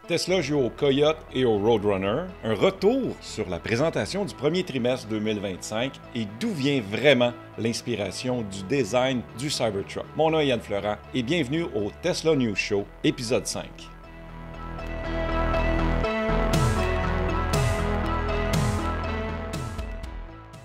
Tesla joue au Coyote et au Roadrunner, un retour sur la présentation du premier trimestre 2025 et d'où vient vraiment l'inspiration du design du Cybertruck. Mon nom est Yann Florent et bienvenue au Tesla News Show, épisode 5.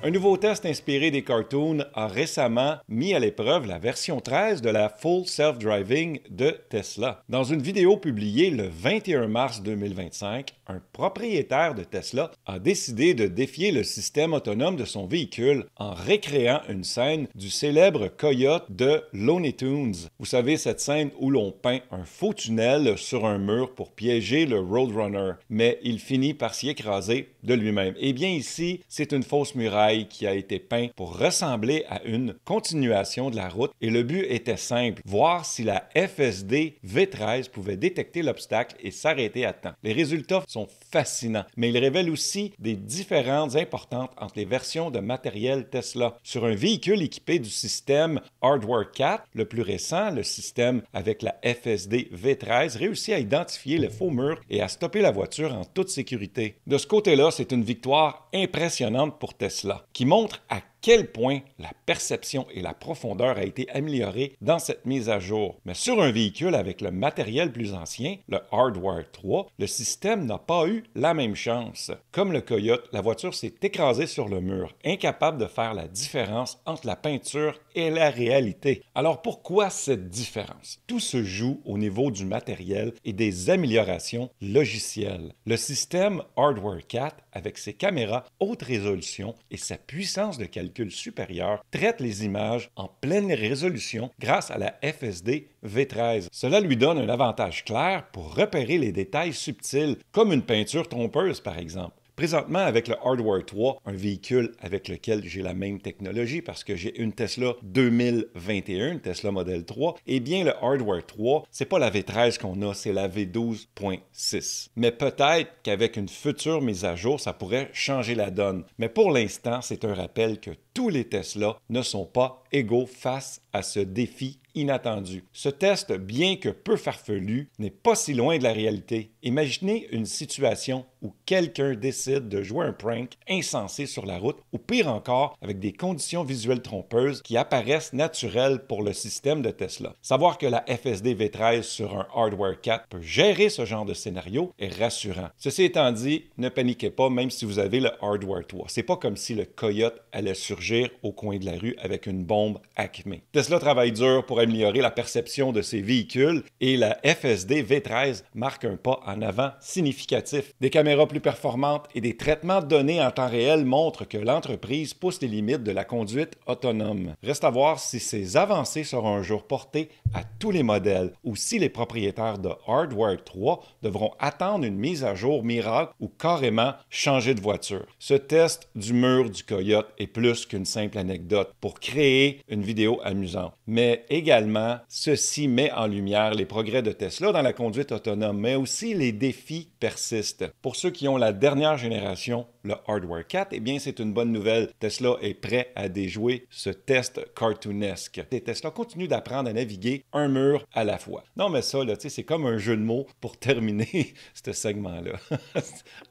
Un nouveau test inspiré des cartoons a récemment mis à l'épreuve la version 13 de la Full Self-Driving de Tesla. Dans une vidéo publiée le 21 mars 2025, un propriétaire de Tesla a décidé de défier le système autonome de son véhicule en récréant une scène du célèbre Coyote de Looney Tunes. Vous savez, cette scène où l'on peint un faux tunnel sur un mur pour piéger le Roadrunner, mais il finit par s'y écraser de lui-même. Eh bien ici, c'est une fausse muraille qui a été peint pour ressembler à une continuation de la route et le but était simple, voir si la FSD V13 pouvait détecter l'obstacle et s'arrêter à temps. Les résultats sont fascinants, mais ils révèlent aussi des différences importantes entre les versions de matériel Tesla. Sur un véhicule équipé du système Hardware 4, le plus récent, le système avec la FSD V13 réussit à identifier le faux mur et à stopper la voiture en toute sécurité. De ce côté-là, c'est une victoire impressionnante pour Tesla, qui montre à quel point la perception et la profondeur a été améliorée dans cette mise à jour. Mais sur un véhicule avec le matériel plus ancien, le Hardware 3, le système n'a pas eu la même chance. Comme le Coyote, la voiture s'est écrasée sur le mur, incapable de faire la différence entre la peinture et la réalité. Alors pourquoi cette différence? Tout se joue au niveau du matériel et des améliorations logicielles. Le système Hardware 4, avec ses caméras haute résolution et sa puissance de calcul supérieure, traite les images en pleine résolution grâce à la FSD V13. Cela lui donne un avantage clair pour repérer les détails subtils, comme une peinture trompeuse par exemple. Présentement, avec le Hardware 3, un véhicule avec lequel j'ai la même technologie parce que j'ai une Tesla 2021, une Tesla Model 3, eh bien le Hardware 3, c'est pas la V13 qu'on a, c'est la V12.6. Mais peut-être qu'avec une future mise à jour, ça pourrait changer la donne. Mais pour l'instant, c'est un rappel que tous les Tesla ne sont pas égaux face à ce défi inattendu. Ce test, bien que peu farfelu, n'est pas si loin de la réalité. Imaginez une situation où quelqu'un décide de jouer un prank insensé sur la route, ou pire encore, avec des conditions visuelles trompeuses qui apparaissent naturelles pour le système de Tesla. Savoir que la FSD V13 sur un Hardware 4 peut gérer ce genre de scénario est rassurant. Ceci étant dit, ne paniquez pas même si vous avez le Hardware 3. C'est pas comme si le Coyote allait surgir au coin de la rue avec une bombe Acme. Tesla travaille dur pour améliorer la perception de ses véhicules et la FSD V13 marque un pas en avant significatif. Des caméras plus performantes et des traitements de données en temps réel montrent que l'entreprise pousse les limites de la conduite autonome. Reste à voir si ces avancées seront un jour portées à tous les modèles ou si les propriétaires de Hardware 3 devront attendre une mise à jour miracle ou carrément changer de voiture. Ce test du mur du Coyote est plus qu'une simple anecdote pour créer une vidéo amusante. Mais également, ceci met en lumière les progrès de Tesla dans la conduite autonome, mais aussi les défis persistent. Pour ceux qui ont la dernière génération, le Hardware 4, eh bien, c'est une bonne nouvelle. Tesla est prêt à déjouer ce test cartoonesque. Et Tesla continue d'apprendre à naviguer un mur à la fois. Non, mais ça, là, c'est comme un jeu de mots pour terminer ce segment-là.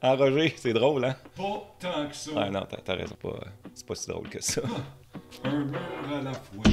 Ah, Roger, c'est drôle, hein? Pas tant que ça. Ah non, t'as raison, c'est pas si drôle que ça. Un mur à la fois.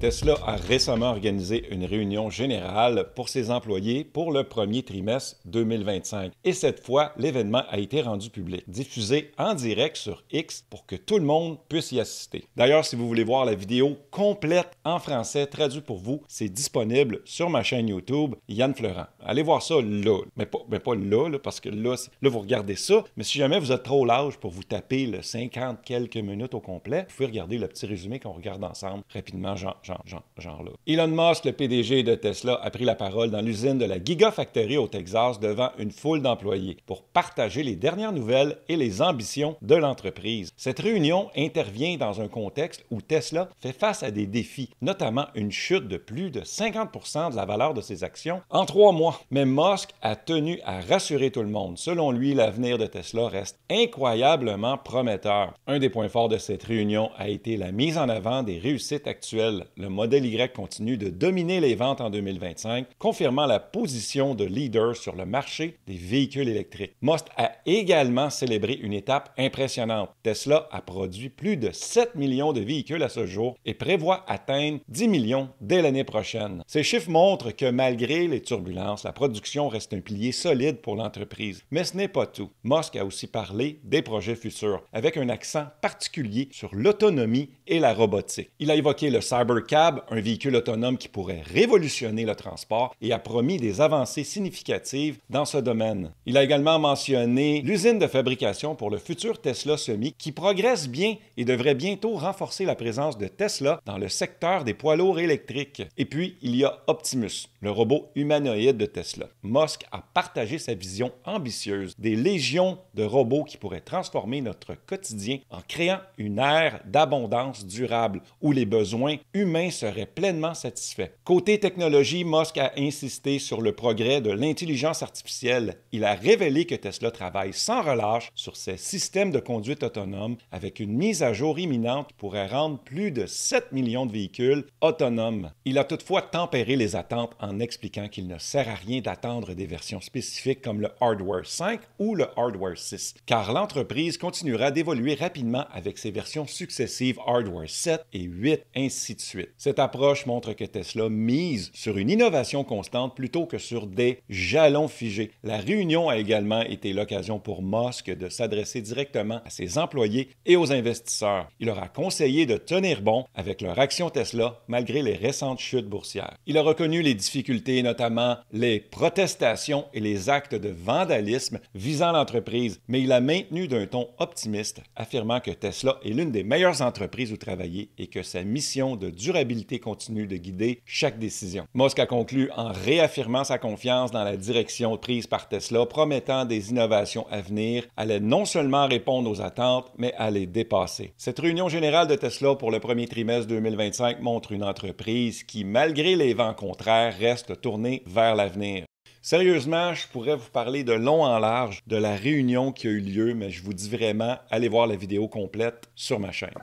Tesla a récemment organisé une réunion générale pour ses employés pour le premier trimestre 2025. Et cette fois, l'événement a été rendu public, diffusé en direct sur X pour que tout le monde puisse y assister. D'ailleurs, si vous voulez voir la vidéo complète en français traduite pour vous, c'est disponible sur ma chaîne YouTube Yann Florent. Allez voir ça là, mais pas là, parce que là, vous regardez ça. Mais si jamais vous êtes trop large pour vous taper le 50 quelques minutes au complet, vous pouvez regarder le petit résumé qu'on regarde ensemble rapidement, genre là. Elon Musk, le PDG de Tesla, a pris la parole dans l'usine de la Gigafactory au Texas devant une foule d'employés pour partager les dernières nouvelles et les ambitions de l'entreprise. Cette réunion intervient dans un contexte où Tesla fait face à des défis, notamment une chute de plus de 50% de la valeur de ses actions en 3 mois. Mais Musk a tenu à rassurer tout le monde. Selon lui, l'avenir de Tesla reste incroyablement prometteur. Un des points forts de cette réunion a été la mise en avant des réussites actuelles le modèle Y continue de dominer les ventes en 2025, confirmant la position de leader sur le marché des véhicules électriques. Musk a également célébré une étape impressionnante. Tesla a produit plus de 7 millions de véhicules à ce jour et prévoit atteindre 10 millions dès l'année prochaine. Ces chiffres montrent que malgré les turbulences, la production reste un pilier solide pour l'entreprise. Mais ce n'est pas tout. Musk a aussi parlé des projets futurs, avec un accent particulier sur l'autonomie et la robotique. Il a évoqué le Cybercab, un véhicule autonome qui pourrait révolutionner le transport, et a promis des avancées significatives dans ce domaine. Il a également mentionné l'usine de fabrication pour le futur Tesla Semi qui progresse bien et devrait bientôt renforcer la présence de Tesla dans le secteur des poids lourds électriques. Et puis, il y a Optimus, le robot humanoïde de Tesla. Musk a partagé sa vision ambitieuse des légions de robots qui pourraient transformer notre quotidien en créant une ère d'abondance durable où les besoins humains seraient pleinement satisfaits. Côté technologie, Musk a insisté sur le progrès de l'intelligence artificielle. Il a révélé que Tesla travaille sans relâche sur ses systèmes de conduite autonome avec une mise à jour imminente qui pourrait rendre plus de 7 millions de véhicules autonomes. Il a toutefois tempéré les attentes en expliquant qu'il ne sert à rien d'attendre des versions spécifiques comme le Hardware 5 ou le Hardware 6, car l'entreprise continuera d'évoluer rapidement avec ses versions successives Hardware 7 et 8, ainsi de suite. Cette approche montre que Tesla mise sur une innovation constante plutôt que sur des jalons figés. La réunion a également été l'occasion pour Musk de s'adresser directement à ses employés et aux investisseurs. Il leur a conseillé de tenir bon avec leur action Tesla malgré les récentes chutes boursières. Il a reconnu les difficultés, notamment les protestations et les actes de vandalisme visant l'entreprise, mais il a maintenu d'un ton optimiste, affirmant que Tesla est l'une des meilleures entreprises où travailler et que sa mission de durabilité continue de guider chaque décision. Musk a conclu en réaffirmant sa confiance dans la direction prise par Tesla, promettant des innovations à venir allaient non seulement répondre aux attentes, mais à les dépasser. Cette réunion générale de Tesla pour le premier trimestre 2025 montre une entreprise qui, malgré les vents contraires, reste tournée vers l'avenir. Sérieusement, je pourrais vous parler de long en large de la réunion qui a eu lieu, mais je vous dis vraiment, allez voir la vidéo complète sur ma chaîne.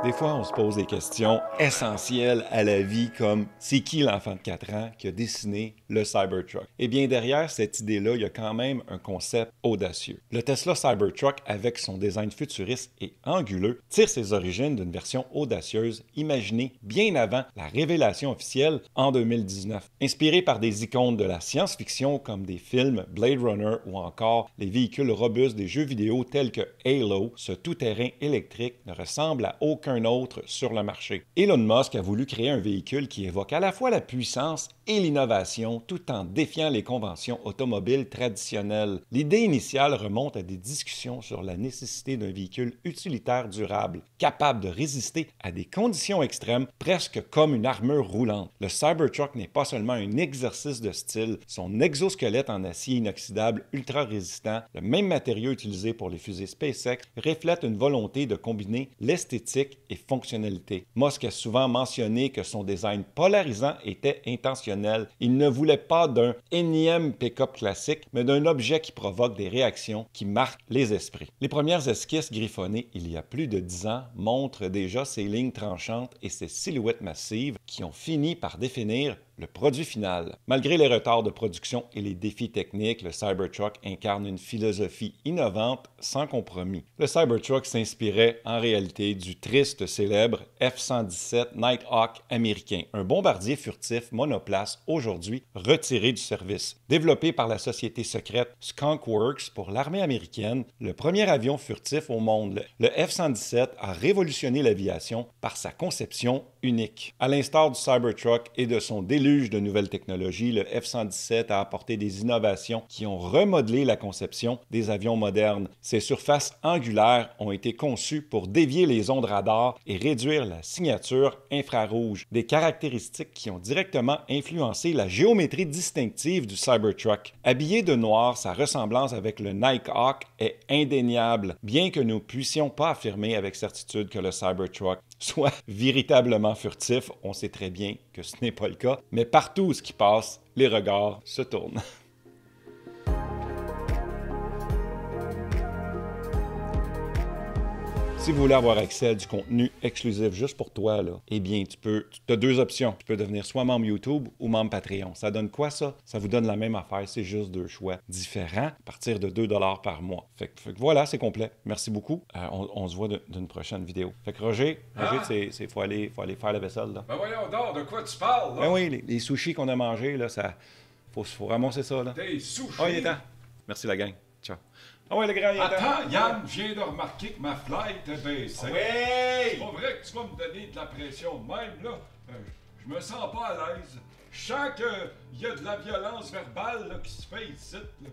Des fois, on se pose des questions essentielles à la vie comme c'est qui l'enfant de 4 ans qui a dessiné le Cybertruck? Eh bien, derrière cette idée-là, il y a quand même un concept audacieux. Le Tesla Cybertruck, avec son design futuriste et anguleux, tire ses origines d'une version audacieuse imaginée bien avant la révélation officielle en 2019. Inspiré par des icônes de la science-fiction comme des films Blade Runner ou encore les véhicules robustes des jeux vidéo tels que Halo, ce tout-terrain électrique ne ressemble à aucun autre sur le marché. Elon Musk a voulu créer un véhicule qui évoque à la fois la puissance et l'innovation tout en défiant les conventions automobiles traditionnelles. L'idée initiale remonte à des discussions sur la nécessité d'un véhicule utilitaire durable, capable de résister à des conditions extrêmes, presque comme une armure roulante. Le Cybertruck n'est pas seulement un exercice de style, son exosquelette en acier inoxydable ultra résistant, le même matériau utilisé pour les fusées SpaceX, reflète une volonté de combiner l'esthétique et fonctionnalité. Musk a souvent mentionné que son design polarisant était intentionnel. Il ne voulait pas d'un énième pick-up classique, mais d'un objet qui provoque des réactions qui marquent les esprits. Les premières esquisses griffonnées il y a plus de 10 ans montrent déjà ces lignes tranchantes et ces silhouettes massives qui ont fini par définir le produit final. Malgré les retards de production et les défis techniques, le Cybertruck incarne une philosophie innovante sans compromis. Le Cybertruck s'inspirait en réalité du triste célèbre F-117 Nighthawk américain, un bombardier furtif monoplace aujourd'hui retiré du service. Développé par la société secrète Skunk Works pour l'armée américaine, le premier avion furtif au monde, le F-117 a révolutionné l'aviation par sa conception unique. À l'instar du Cybertruck et de son déluge de nouvelles technologies, le F-117 a apporté des innovations qui ont remodelé la conception des avions modernes. Ses surfaces angulaires ont été conçues pour dévier les ondes radar et réduire la signature infrarouge, des caractéristiques qui ont directement influencé la géométrie distinctive du Cybertruck. Habillé de noir, sa ressemblance avec le Nighthawk est indéniable, bien que nous ne puissions pas affirmer avec certitude que le Cybertruck soit véritablement furtif. On sait très bien que ce n'est pas le cas, mais partout où ce qui passe, les regards se tournent. Si vous voulez avoir accès à du contenu exclusif juste pour toi, là, eh bien, tu as deux options. Tu peux devenir soit membre YouTube ou membre Patreon. Ça donne quoi, ça? Ça vous donne la même affaire. C'est juste deux choix différents à partir de 2 $ par mois. Fait que voilà, c'est complet. Merci beaucoup. On se voit d'une prochaine vidéo. Fait que Roger, faut aller faire la vaisselle, là. Ben voyons donc, de quoi tu parles, là? Ben oui, les sushis qu'on a mangés, là, faut ramasser ça, là. Des sushis? Ah, il est temps. Merci, la gang. Ciao. Ah ouais, le grand, il est temps. Attends, Yann, je viens de remarquer que ma flight est baissée. Oui! C'est pas vrai que tu vas me donner de la pression de même, là. Je me sens pas à l'aise. Je sens qu'il y a de la violence verbale là, qui se fait ici, là.